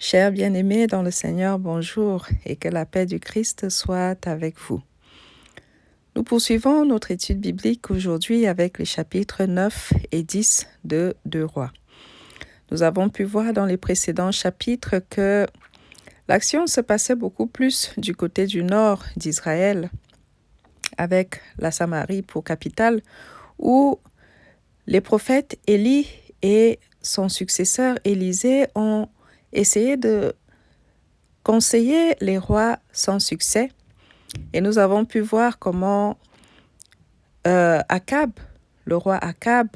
Chers bien-aimés dans le Seigneur, bonjour et que la paix du Christ soit avec vous. Nous poursuivons notre étude biblique aujourd'hui avec les chapitres 9 et 10 de 2 Rois. Nous avons pu voir dans les précédents chapitres que l'action se passait beaucoup plus du côté du nord d'Israël, avec la Samarie pour capitale, où les prophètes Élie et son successeur Élisée ont essayé de conseiller les rois sans succès. Et nous avons pu voir comment Akab, le roi Akab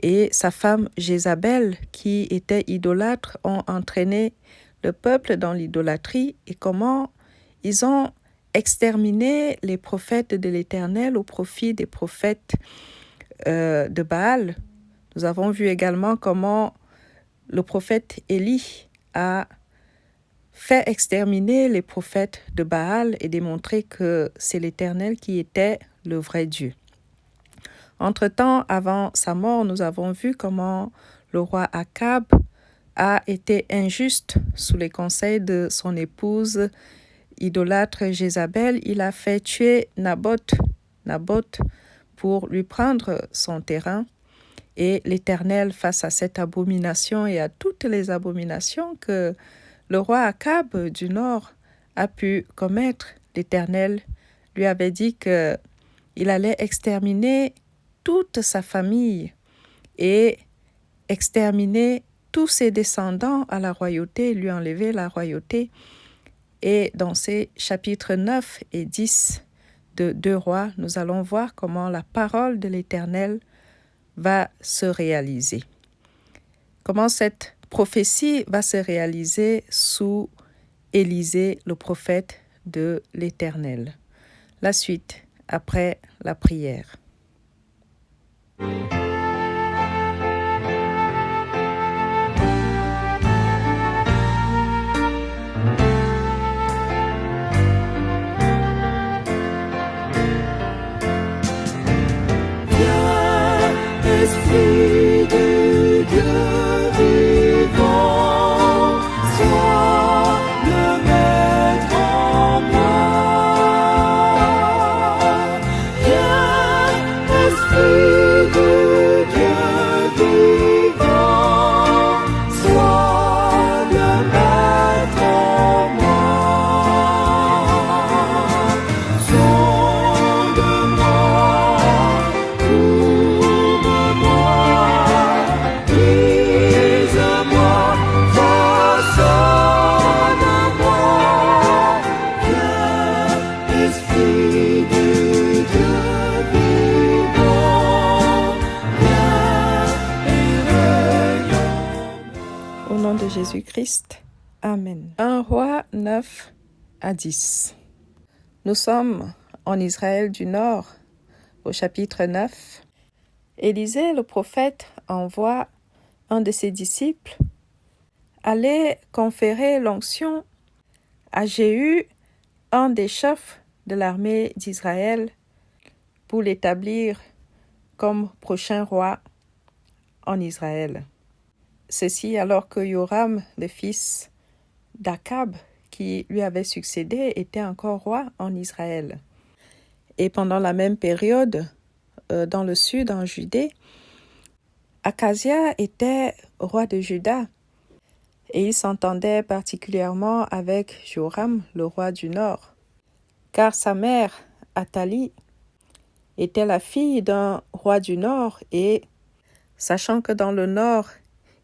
et sa femme Jézabel, qui étaient idolâtres, ont entraîné le peuple dans l'idolâtrie et comment ils ont exterminé les prophètes de l'Éternel au profit des prophètes de Baal. Nous avons vu également comment le prophète Élie a fait exterminer les prophètes de Baal et démontrer que c'est l'Éternel qui était le vrai Dieu. Entre-temps, avant sa mort, nous avons vu comment le roi Akab a été injuste sous les conseils de son épouse idolâtre Jézabel. Il a fait tuer Naboth pour lui prendre son terrain. Et l'Éternel, face à cette abomination et à toutes les abominations que le roi Akab du Nord a pu commettre, l'Éternel lui avait dit qu'il allait exterminer toute sa famille et exterminer tous ses descendants à la royauté, lui enlever la royauté. Et dans ces chapitres 9 et 10 de 2 Rois, nous allons voir comment la parole de l'Éternel va se réaliser. Comment cette prophétie va se réaliser sous Élisée, le prophète de l'Éternel. La suite après la prière. Esprit de Dieu vivant, sois le maître en moi. Viens, Esprit de Dieu vivant, sois le maître en moi. Sonde-moi, Au nom de Jésus-Christ, Amen. 1 Roi 9 à 10. Nous sommes en Israël du Nord, au chapitre 9. Élisée, le prophète, envoie un de ses disciples aller conférer l'onction à Jéhu, un des chefs de l'armée d'Israël, pour l'établir comme prochain roi en Israël. Ceci alors que Joram, le fils d'Akab, qui lui avait succédé, était encore roi en Israël. Et pendant la même période, dans le sud, en Judée, Akazia était roi de Juda et il s'entendait particulièrement avec Joram, le roi du nord, car sa mère, Athalie, était la fille d'un roi du nord et, sachant que dans le nord,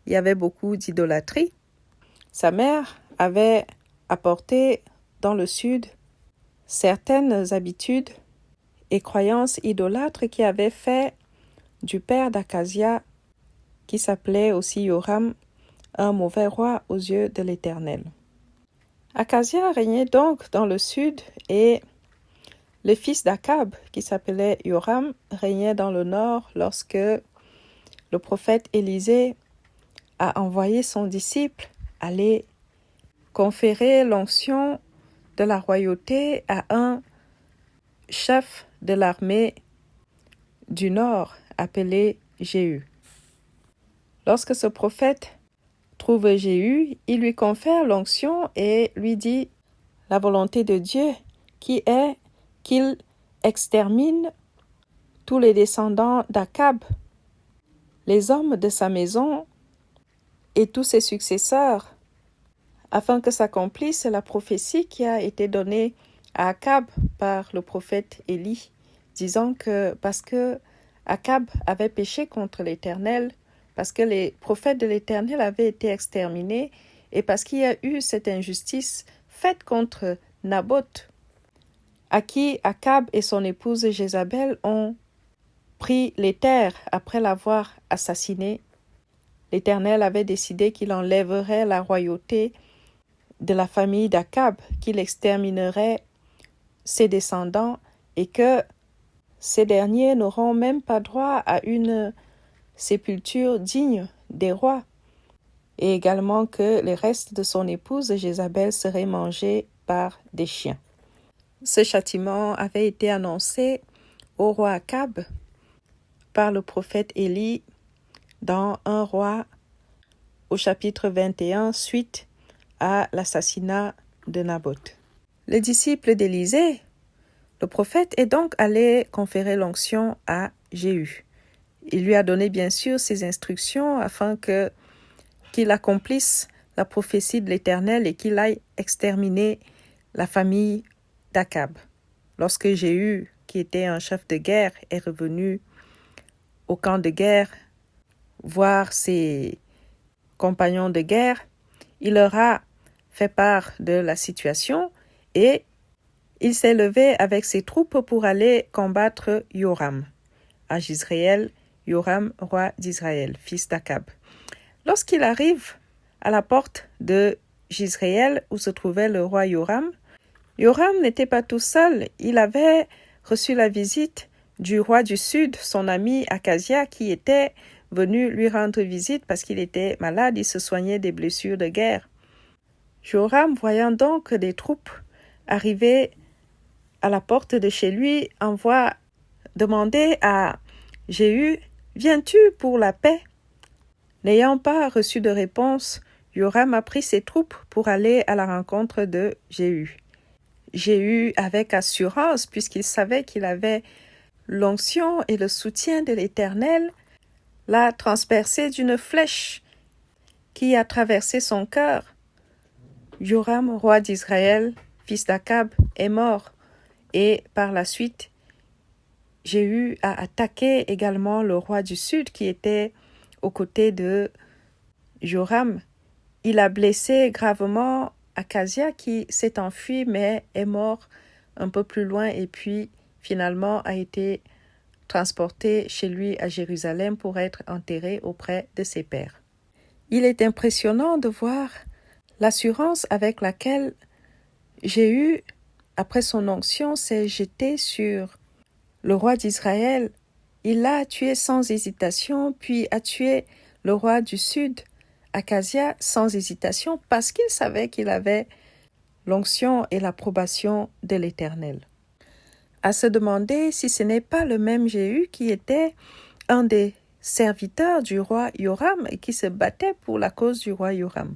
il y avait beaucoup d'idolâtrie, sa mère avait apporté dans le sud certaines habitudes et croyances idolâtres qui avaient fait du père d'Akazia, qui s'appelait aussi Joram, un mauvais roi aux yeux de l'Éternel. Akazia régnait donc dans le sud et le fils d'Akab, qui s'appelait Joram, régnait dans le nord lorsque le prophète Élisée a envoyé son disciple aller conférer l'onction de la royauté à un chef de l'armée du nord appelé Jéhu. Lorsque ce prophète trouve Jéhu, il lui confère l'onction et lui dit la volonté de Dieu qui est qu'il extermine tous les descendants d'Akab, les hommes de sa maison et tous ses successeurs, afin que s'accomplisse la prophétie qui a été donnée à Akab par le prophète Élie, disant que parce que Akab avait péché contre l'Éternel, parce que les prophètes de l'Éternel avaient été exterminés et parce qu'il y a eu cette injustice faite contre Naboth, à qui Akab et son épouse Jézabel ont pris les terres après l'avoir assassiné. L'Éternel avait décidé qu'il enlèverait la royauté de la famille d'Akab, qu'il exterminerait ses descendants et que ces derniers n'auront même pas droit à une sépulture digne des rois, et également que les restes de son épouse Jézabel seraient mangés par des chiens. Ce châtiment avait été annoncé au roi Akab par le prophète Élie dans 1 Roi au chapitre 21 suite à l'assassinat de Naboth. Les disciples d'Élisée, le prophète, est donc allé conférer l'onction à Jéhu. Il lui a donné bien sûr ses instructions afin qu'il accomplisse la prophétie de l'Éternel et qu'il aille exterminer la famille d'Akab. Lorsque Jéhu, qui était un chef de guerre, est revenu au camp de guerre voir ses compagnons de guerre, il leur a fait part de la situation et il s'est levé avec ses troupes pour aller combattre Joram à Jizréel, Joram, roi d'Israël, fils d'Akab. Lorsqu'il arrive à la porte de Jizréel où se trouvait le roi Joram, Joram n'était pas tout seul, il avait reçu la visite du roi du Sud, son ami Akazia, qui était venu lui rendre visite parce qu'il était malade, il se soignait des blessures de guerre. Joram, voyant donc des troupes arriver à la porte de chez lui, envoie demander à Jéhu, « Viens-tu pour la paix ?» N'ayant pas reçu de réponse, Joram a pris ses troupes pour aller à la rencontre de Jéhu. Jéhu, avec assurance, puisqu'il savait qu'il avait l'onction et le soutien de l'Éternel, l'a transpercé d'une flèche qui a traversé son cœur. Joram, roi d'Israël, fils d'Akab, est mort et par la suite, Jéhu a attaqué également le roi du Sud qui était aux côtés de Joram. Il a blessé gravement Akazia qui s'est enfui mais est mort un peu plus loin et puis finalement a été transporté chez lui à Jérusalem pour être enterré auprès de ses pères. Il est impressionnant de voir l'assurance avec laquelle Jéhu, après son onction, s'est jeté sur le roi d'Israël. Il l'a tué sans hésitation, puis a tué le roi du Sud, Akazia, sans hésitation, parce qu'il savait qu'il avait l'onction et l'approbation de l'Éternel. À se demander si ce n'est pas le même Jéhu qui était un des serviteurs du roi Joram et qui se battait pour la cause du roi Joram.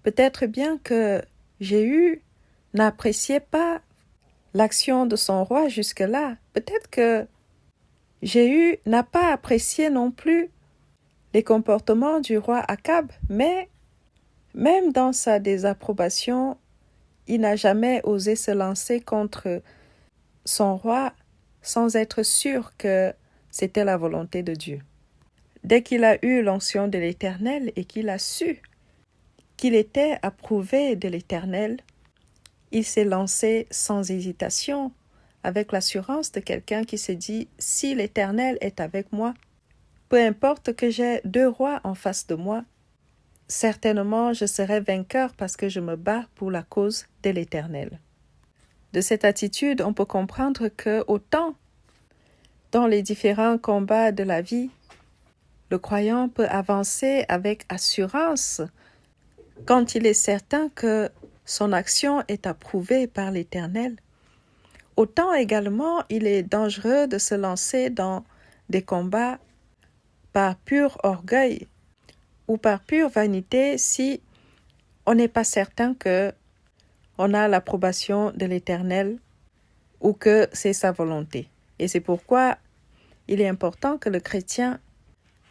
Peut-être bien que Jéhu n'appréciait pas l'action de son roi jusque-là. Peut-être que Jéhu n'a pas apprécié non plus les comportements du roi Akab, mais même dans sa désapprobation, il n'a jamais osé se lancer contre son roi sans être sûr que c'était la volonté de Dieu. Dès qu'il a eu l'onction de l'Éternel et qu'il a su qu'il était approuvé de l'Éternel, il s'est lancé sans hésitation, avec l'assurance de quelqu'un qui se dit « Si l'Éternel est avec moi, peu importe que j'ai 2 rois en face de moi, certainement je serai vainqueur parce que je me bats pour la cause de l'Éternel. » De cette attitude, on peut comprendre que autant dans les différents combats de la vie, le croyant peut avancer avec assurance quand il est certain que son action est approuvée par l'Éternel. Autant également, il est dangereux de se lancer dans des combats par pur orgueil, ou par pure vanité si on n'est pas certain que on a l'approbation de l'Éternel ou que c'est sa volonté. Et c'est pourquoi il est important que le chrétien,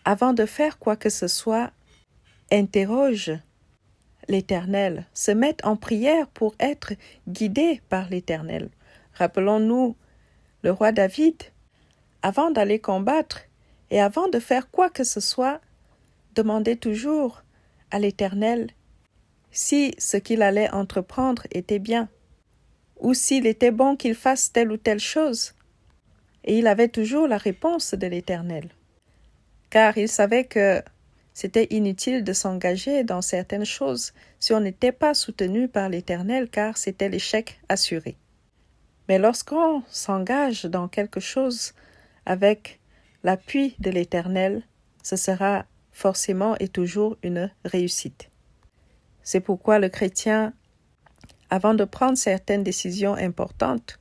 avant de faire quoi que ce soit, interroge l'Éternel, se mette en prière pour être guidé par l'Éternel. Rappelons-nous le roi David, avant d'aller combattre et avant de faire quoi que ce soit, demandait toujours à l'Éternel si ce qu'il allait entreprendre était bien, ou s'il était bon qu'il fasse telle ou telle chose. Et il avait toujours la réponse de l'Éternel, car il savait que c'était inutile de s'engager dans certaines choses si on n'était pas soutenu par l'Éternel, car c'était l'échec assuré. Mais lorsqu'on s'engage dans quelque chose avec l'appui de l'Éternel, ce sera forcément et toujours une réussite. C'est pourquoi le chrétien, avant de prendre certaines décisions importantes,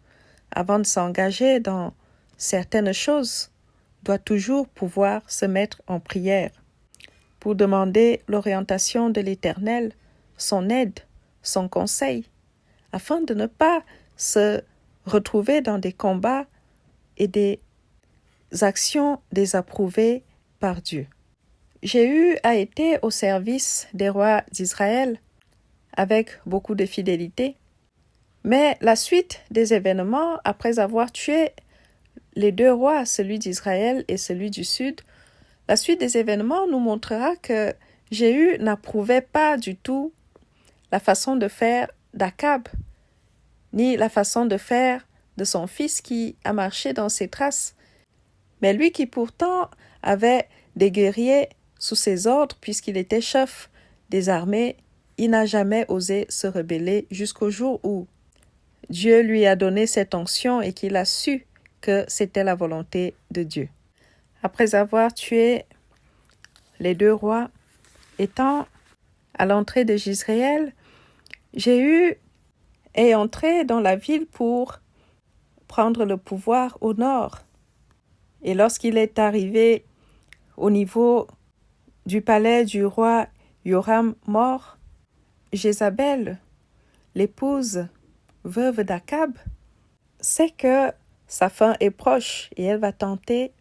avant de s'engager dans certaines choses, doit toujours pouvoir se mettre en prière pour demander l'orientation de l'Éternel, son aide, son conseil, afin de ne pas se retrouver dans des combats et des actions désapprouvées par Dieu. Jéhu a été au service des rois d'Israël avec beaucoup de fidélité, mais la suite des événements, après avoir tué les deux rois, celui d'Israël et celui du Sud, la suite des événements nous montrera que Jéhu n'approuvait pas du tout la façon de faire d'Akab, ni la façon de faire de son fils qui a marché dans ses traces. Mais lui qui pourtant avait des guerriers sous ses ordres, puisqu'il était chef des armées, il n'a jamais osé se rebeller jusqu'au jour où Dieu lui a donné cette onction et qu'il a su que c'était la volonté de Dieu. Après avoir tué les deux rois, étant à l'entrée de Jezréel, Jéhu est entré dans la ville pour prendre le pouvoir au nord. Et lorsqu'il est arrivé au niveau du palais du roi Yoram mort, Jézabel, l'épouse veuve d'Akab, sait que sa fin est proche et elle va tenter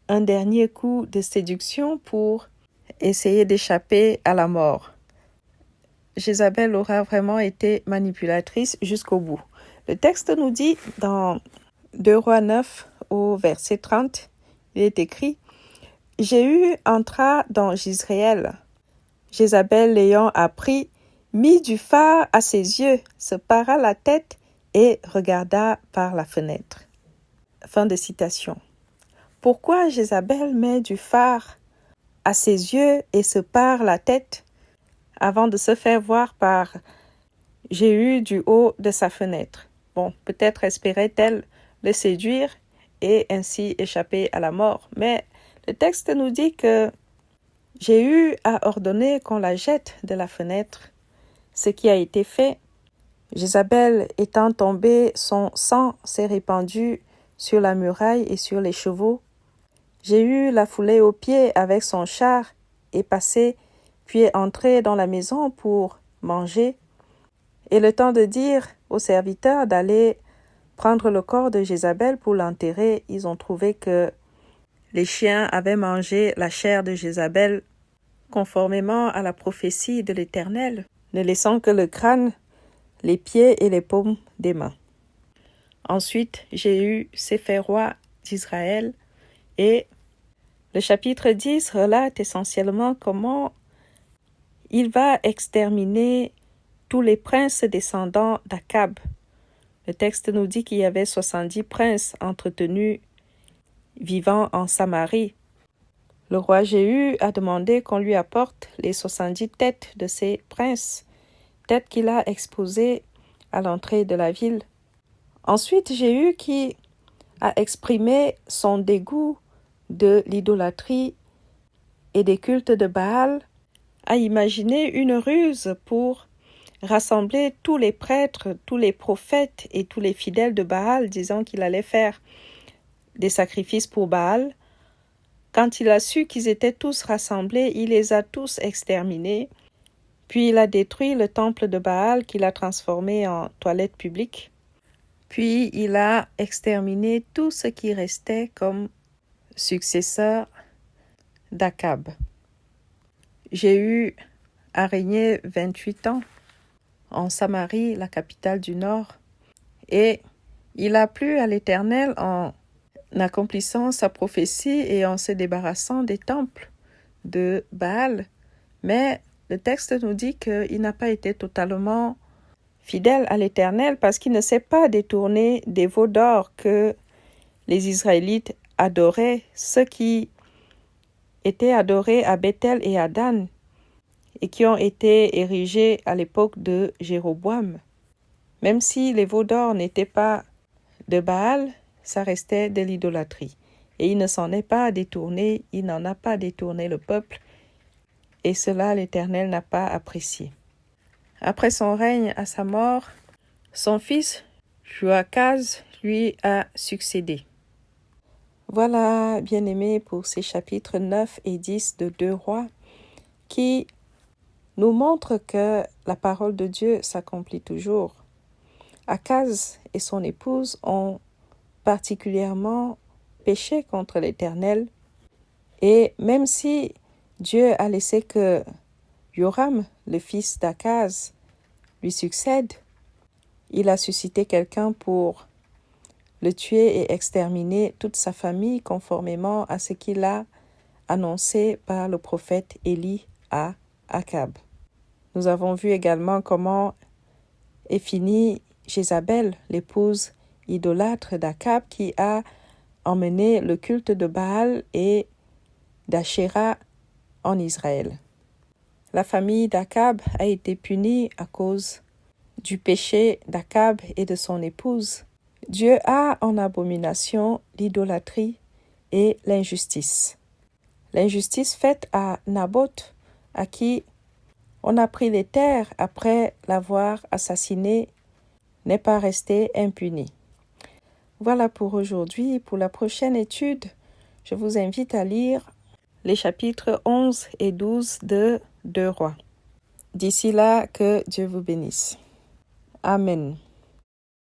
un dernier coup de séduction pour essayer d'échapper à la mort. Jézabel aura vraiment été manipulatrice jusqu'au bout. Le texte nous dit dans 2 Rois 9 au verset 30, il est écrit « Jéhu entra dans Jezréel. Jézabel l'ayant appris, mit du fard à ses yeux, se para la tête et regarda par la fenêtre. » Fin de citation. Pourquoi Jézabel met du fard à ses yeux et se pare la tête avant de se faire voir par Jéhu du haut de sa fenêtre? Bon, peut-être espérait-elle le séduire et ainsi échapper à la mort. Mais le texte nous dit que Jéhu a ordonné qu'on la jette de la fenêtre, ce qui a été fait. Jézabel étant tombée, son sang s'est répandu sur la muraille et sur les chevaux. Jéhu l'a foulée aux pieds avec son char et passé, puis est entré dans la maison pour manger. Et le temps de dire aux serviteurs d'aller prendre le corps de Jézabel pour l'enterrer, ils ont trouvé que les chiens avaient mangé la chair de Jézabel conformément à la prophétie de l'Éternel, ne laissant que le crâne, les pieds et les paumes des mains. Ensuite, Jéhu s'est fait roi d'Israël et le chapitre 10 relate essentiellement comment il va exterminer tous les princes descendants d'Akab. Le texte nous dit qu'il y avait 70 princes entretenus vivant en Samarie. Le roi Jéhu a demandé qu'on lui apporte les 70 têtes de ces princes, têtes qu'il a exposées à l'entrée de la ville. Ensuite, Jéhu, qui a exprimé son dégoût de l'idolâtrie et des cultes de Baal, a imaginé une ruse pour rassembler tous les prêtres, tous les prophètes et tous les fidèles de Baal, disant qu'il allait faire des sacrifices pour Baal, Quand il a su qu'ils étaient tous rassemblés, il les a tous exterminés. Puis il a détruit le temple de Baal qu'il a transformé en toilette publique. Puis il a exterminé tout ce qui restait comme successeur d'Akab. Jéhu a régné 28 ans en Samarie, la capitale du Nord, et il a plu à l'Éternel en accomplissant sa prophétie et en se débarrassant des temples de Baal. Mais le texte nous dit qu'il n'a pas été totalement fidèle à l'Éternel parce qu'il ne s'est pas détourné des veaux d'or que les Israélites adoraient, ceux qui étaient adorés à Bethel et à Dan et qui ont été érigés à l'époque de Jéroboam. Même si les veaux d'or n'étaient pas de Baal, ça restait de l'idolâtrie. Et il ne s'en est pas détourné, il n'en a pas détourné le peuple, et cela l'Éternel n'a pas apprécié. Après son règne à sa mort, son fils Joachaz lui a succédé. Voilà, bien-aimés, pour ces chapitres 9 et 10 de 2 Rois, qui nous montrent que la parole de Dieu s'accomplit toujours. Akaz et son épouse ont particulièrement péché contre l'Éternel, et même si Dieu a laissé que Joram, le fils d'Akaz, lui succède, il a suscité quelqu'un pour le tuer et exterminer toute sa famille conformément à ce qu'il a annoncé par le prophète Élie à Akab. Nous avons vu également comment est finie Jézabel, l'épouse idolâtre d'Akab, qui a emmené le culte de Baal et d'Ashéra en Israël. La famille d'Akab a été punie à cause du péché d'Akab et de son épouse. Dieu a en abomination l'idolâtrie et l'injustice. L'injustice faite à Naboth, à qui on a pris les terres après l'avoir assassiné, n'est pas restée impunie. Voilà pour aujourd'hui. Pour la prochaine étude, je vous invite à lire les chapitres 11 et 12 de 2 Rois. D'ici là, que Dieu vous bénisse. Amen.